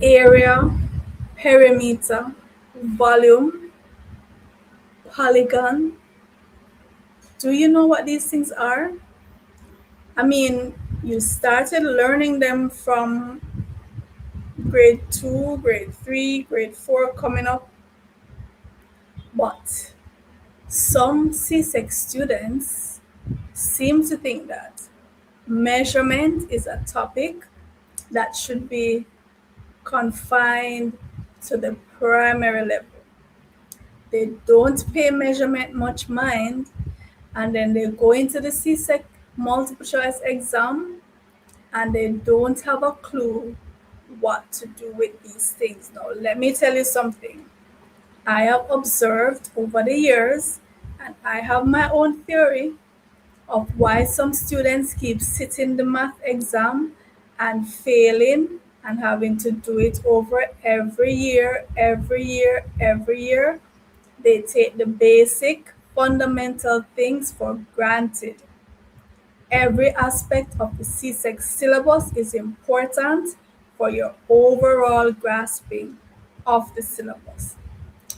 area, perimeter, volume, polygon. Do you know what these things are? I mean, you started learning them from grade 2, grade 3, grade 4 coming up, but some CSEC students seem to think that measurement is a topic that should be confined to the primary level. They don't pay measurement much mind, and then they go into the CSEC multiple choice exam and they don't have a clue what to do with these things. Now, let me tell you something. I have observed over the years, and I have my own theory of why some students keep sitting the math exam and failing and having to do it over every year, every year, every year. They take the basic fundamental things for granted. Every aspect of the CSEC syllabus is important for your overall grasping of the syllabus.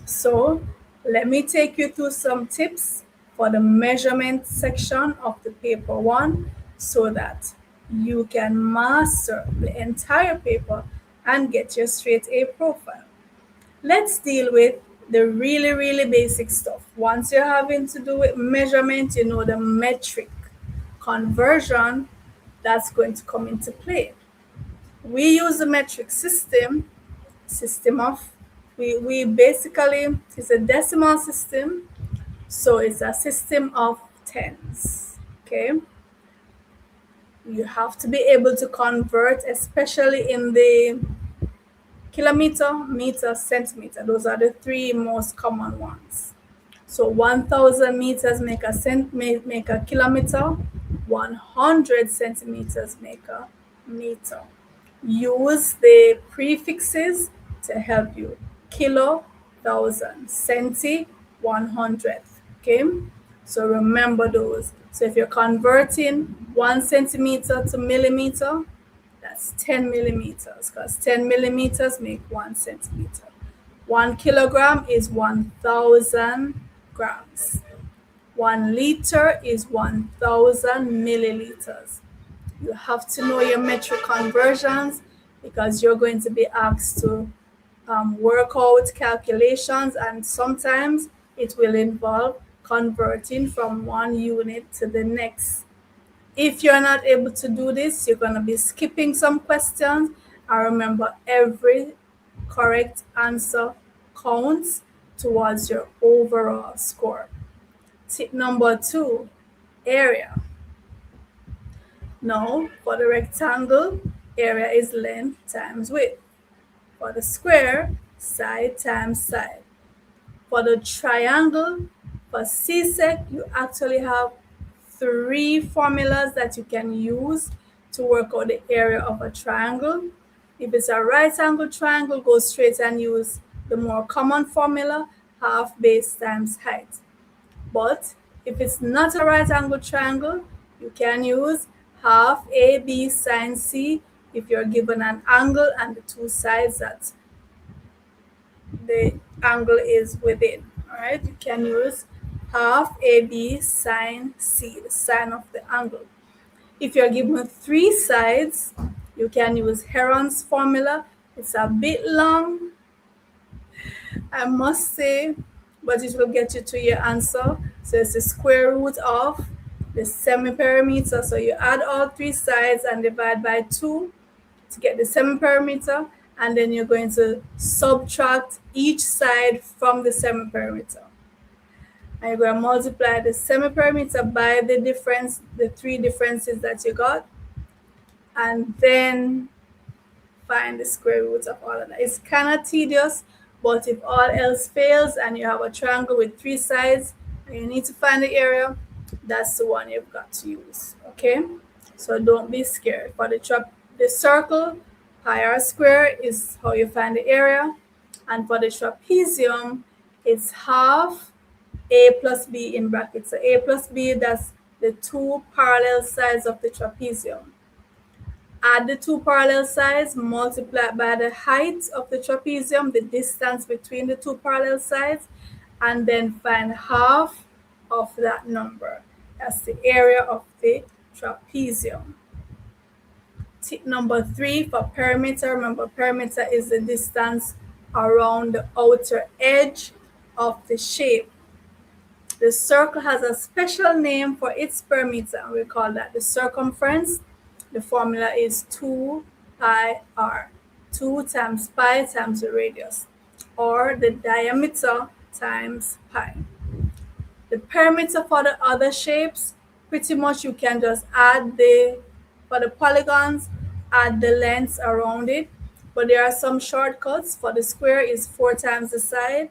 So let me take you through some tips for the measurement section of the paper one so that you can master the entire paper and get your straight A profile. Let's deal with the really, really basic stuff. Once you're having to do with measurement, you know the metric conversion that's going to come into play. We use the metric system of we basically, it's a decimal system, so it's a system of tens. Okay, you have to be able to convert, especially in the kilometer, meter, centimeter. Those are the three most common ones. So 1,000 meters make a kilometer, 100 centimeters make a meter. Use the prefixes to help you. Kilo, 1,000, centi, 100. Okay, so remember those. So if you're converting 1 centimeter to millimeter, that's 10 millimeters, because 10 millimeters make 1 centimeter. 1 kilogram is 1,000 grams. 1 liter is 1,000 milliliters. You have to know your metric conversions because you're going to be asked to work out calculations, and sometimes it will involve converting from one unit to the next. If you're not able to do this, you're going to be skipping some questions. And remember, every correct answer counts towards your overall score. Tip number 2, area. Now, for the rectangle, area is length times width. For the square, side times side. For the triangle, for CSEC, you actually have 3 formulas that you can use to work out the area of a triangle. If it's a right angle triangle, go straight and use the more common formula, half base times height. But if it's not a right angle triangle, you can use half AB sine C if you're given an angle and the two sides that the angle is within. All right, you can use half AB sine C, the sine of the angle. If you're given 3 sides, you can use Heron's formula. It's a bit long, I must say, but it will get you to your answer. So it's the square root of the semi-perimeter. So you add all 3 sides and divide by 2 to get the semi-perimeter, and then you're going to subtract each side from the semi-perimeter. And you're going to multiply the semi-perimeter by the difference, the 3 differences that you got, and then find the square root of all of that. It's kind of tedious, but if all else fails and you have a triangle with 3 sides and you need to find the area, that's the one you've got to use. Okay, so don't be scared. For the circle, pi r square is how you find the area, and for the trapezium, it's half a plus b in brackets. So a plus b, that's the 2 parallel sides of the trapezium. Add the two parallel sides, multiply by the height of the trapezium, the distance between the two parallel sides, and then find half of that number. That's the area of the trapezium. Tip number 3 for perimeter. Remember, perimeter is the distance around the outer edge of the shape. The circle has a special name for its perimeter, and we call that the circumference. The formula is 2 pi r. 2 times pi times the radius, or the diameter times pi. The perimeter for the other shapes, pretty much you can just add for the polygons, add the lengths around it. But there are some shortcuts. For the square is 4 times the side.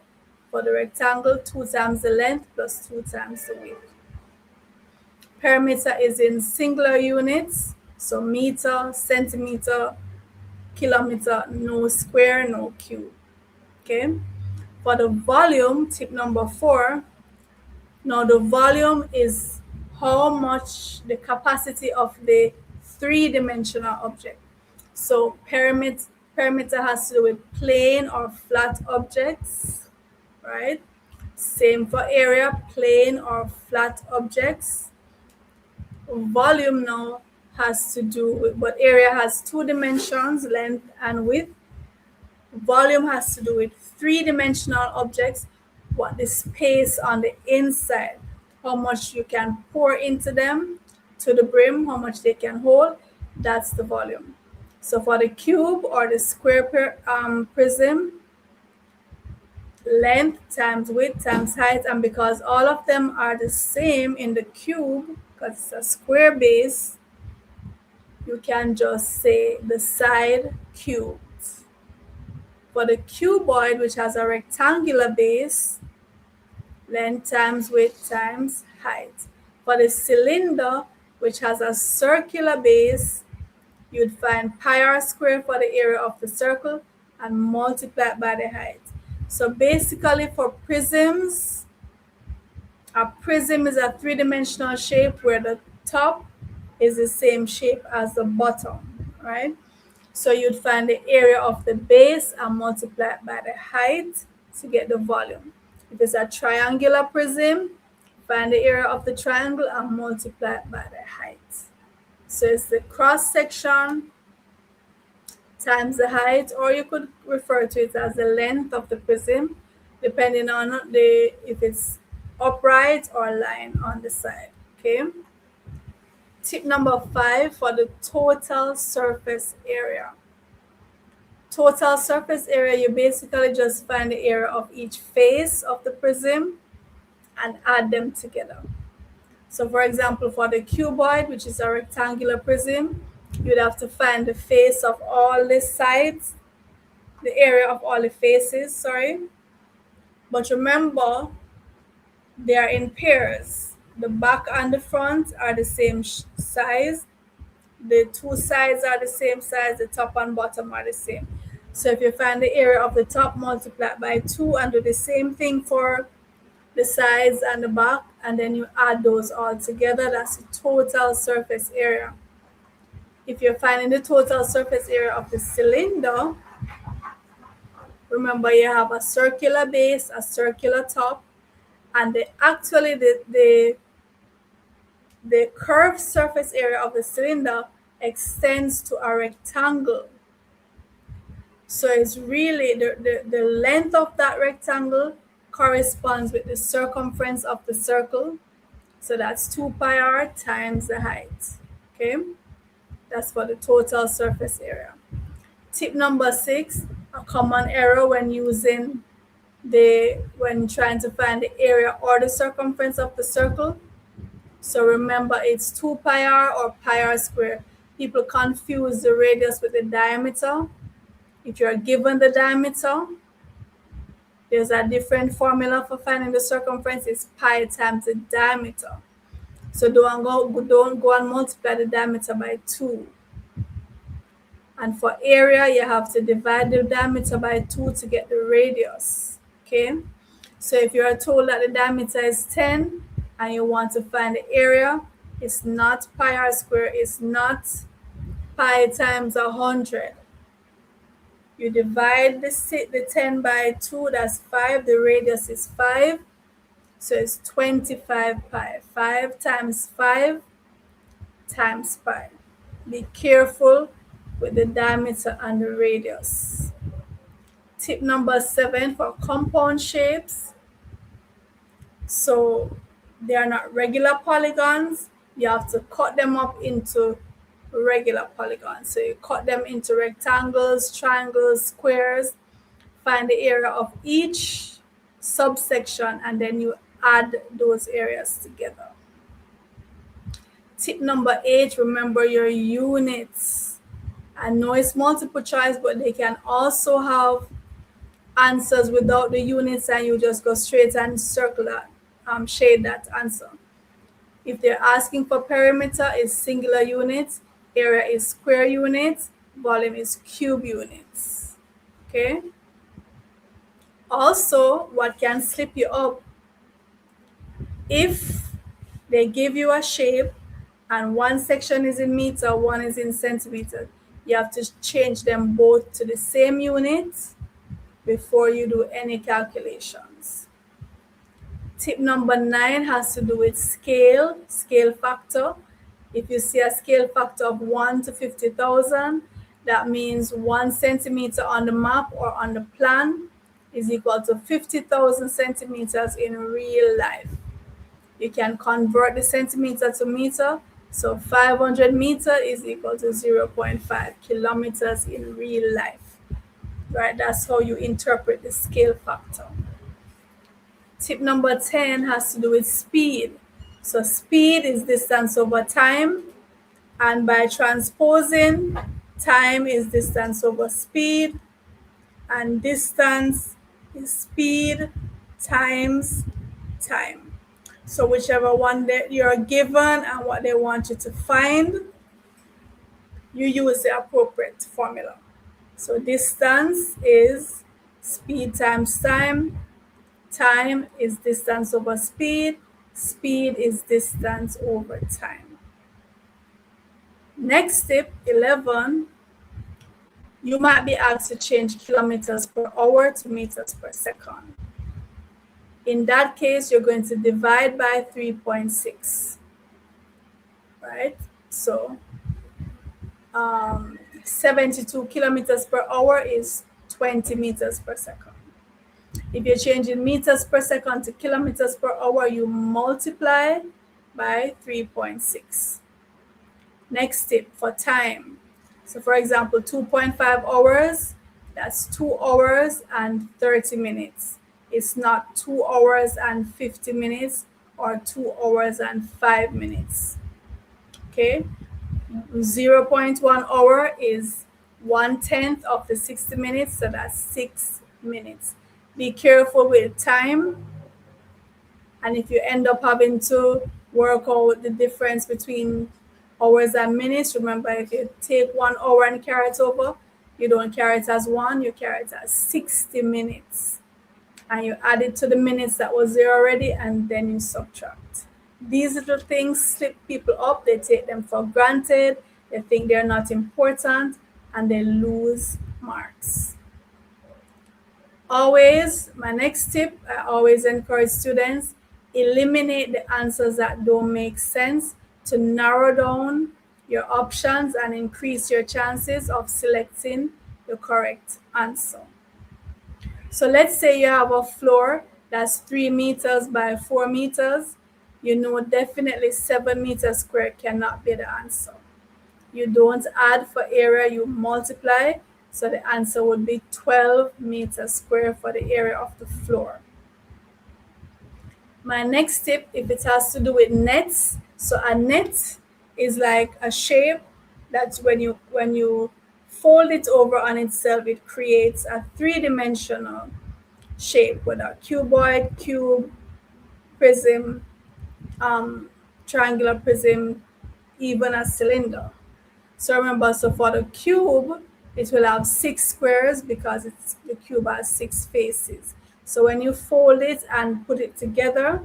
For the rectangle, 2 times the length plus 2 times the width. Perimeter is in singular units, so meter, centimeter, kilometer, no square, no cube. Okay. For the volume, tip number 4, now the volume is how much the capacity of the three-dimensional object. So perimeter has to do with plane or flat objects, right? Same for area, plane or flat objects. Volume now has to do with, but area has 2 dimensions, length and width. Volume has to do with three-dimensional objects, what the space on the inside, how much you can pour into them to the brim, how much they can hold, that's the volume. So for the cube or the square prism, length times width times height, and because all of them are the same in the cube, because it's a square base, you can just say the side cubed. For the cuboid, which has a rectangular base, length times width times height. For the cylinder, which has a circular base, you'd find pi r squared for the area of the circle and multiply it by the height. So basically for prisms, a prism is a three-dimensional shape where the top is the same shape as the bottom, right? So you'd find the area of the base and multiply it by the height to get the volume. If it's a triangular prism, find the area of the triangle and multiply it by the height. So it's the cross section times the height, or you could refer to it as the length of the prism, depending on if it's upright or line on the side. Okay. Tip number 5 for the total surface area. Total surface area, you basically just find the area of each face of the prism and add them together. So for example, for the cuboid, which is a rectangular prism, you'd have to find the face of all the sides, the area of all the faces, sorry. But remember, they are in pairs. The back and the front are the same size. The two sides are the same size. The top and bottom are the same. So if you find the area of the top, multiply by 2 and do the same thing for the sides and the back, and then you add those all together. That's the total surface area. If you're finding the total surface area of the cylinder, remember you have a circular base, a circular top, and the curved surface area of the cylinder extends to a rectangle. So it's really the length of that rectangle corresponds with the circumference of the circle. So that's 2 pi r times the height. Okay, that's for the total surface area. Tip number 6, a common error when when trying to find the area or the circumference of the circle. So remember, it's 2 pi r or pi r squared. People confuse the radius with the diameter. If you're given the diameter, there's a different formula for finding the circumference. It's pi times the diameter. So don't go and multiply the diameter by 2. And for area, you have to divide the diameter by 2 to get the radius. Okay? So if you are told that the diameter is 10 and you want to find the area, it's not pi r squared, it's not pi times 100. You divide the 10 by 2, that's 5. The radius is 5. So it's 25 pi. 5 times 5 times pi. Be careful with the diameter and the radius. Tip number 7 for compound shapes. So they are not regular polygons. You have to cut them up into regular polygons. So you cut them into rectangles, triangles, squares. Find the area of each subsection and then you add those areas together. Tip number 8, remember your units. I know it's multiple choice, but they can also have answers without the units and you just go straight and circle that, shade that answer. If they're asking for perimeter, is singular units, area is square units, volume is cube units. Okay? Also, what can slip you up, if they give you a shape and one section is in meter, one is in centimeter, you have to change them both to the same unit before you do any calculations. Tip number 9 has to do with scale factor. If you see a scale factor of 1 to 50,000, that means 1 centimeter on the map or on the plan is equal to 50,000 centimeters in real life. You can convert the centimeter to meter. So 500 meter is equal to 0.5 kilometers in real life. Right? That's how you interpret the scale factor. Tip number 10 has to do with speed. So speed is distance over time. And by transposing, time is distance over speed. And distance is speed times time. So whichever one that you're given and what they want you to find, you use the appropriate formula. So distance is speed times time. Time is distance over speed. Speed is distance over time. Next tip, 11, you might be asked to change kilometers per hour to meters per second. In that case, you're going to divide by 3.6, right? So 72 kilometers per hour is 20 meters per second. If you're changing meters per second to kilometers per hour, you multiply by 3.6. Next tip for time. So for example, 2.5 hours, that's 2 hours and 30 minutes. It's not 2 hours and 50 minutes or 2 hours and 5 minutes. Okay? 0.1 hour is 1/10 of the 60 minutes, so that's 6 minutes. Be careful with time. And if you end up having to work out the difference between hours and minutes, remember if you take 1 hour and carry it over, you don't carry it as 1, you carry it as 60 minutes. And you add it to the minutes that was there already, and then you subtract. These little things slip people up. They take them for granted. They think they're not important, and they lose marks. Always, my next tip, I always encourage students, eliminate the answers that don't make sense to narrow down your options and increase your chances of selecting the correct answer. So let's say you have a floor that's 3 meters by 4 meters. You know definitely 7 meters squared cannot be the answer. You don't add for area, you multiply. So the answer would be 12 meters squared for the area of the floor. My next tip, if it has to do with nets. So a net is like a shape that when you fold it over on itself, it creates a 3-dimensional shape with a cuboid, cube, prism, triangular prism, even a cylinder. So remember, so for the cube, it will have 6 squares because the cube has 6 faces. So when you fold it and put it together,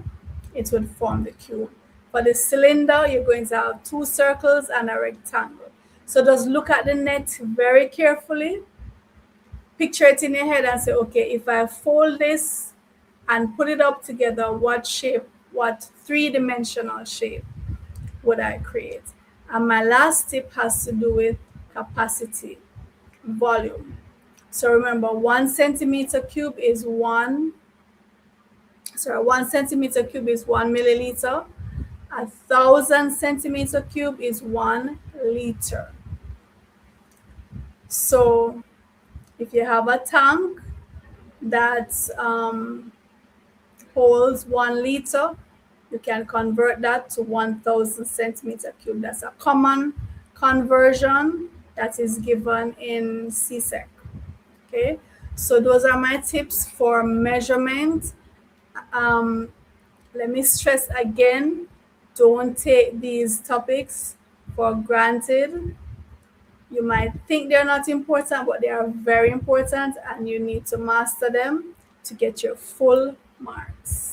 it would form the cube. For the cylinder, you're going to have 2 circles and a rectangle. So just look at the net very carefully, picture it in your head and say, okay, if I fold this and put it up together, what shape, what three-dimensional shape would I create? And my last tip has to do with capacity, volume. So remember, 1 centimeter cube is 1 milliliter. 1,000 centimeter cube is 1 liter. So if you have a tank that holds 1 liter, you can convert that to 1,000 centimeter cube. That's a common conversion that is given in CSEC. Okay, so those are my tips for measurement. Let me stress again, don't take these topics for granted. You might think they're not important, but they are very important, and you need to master them to get your full marks.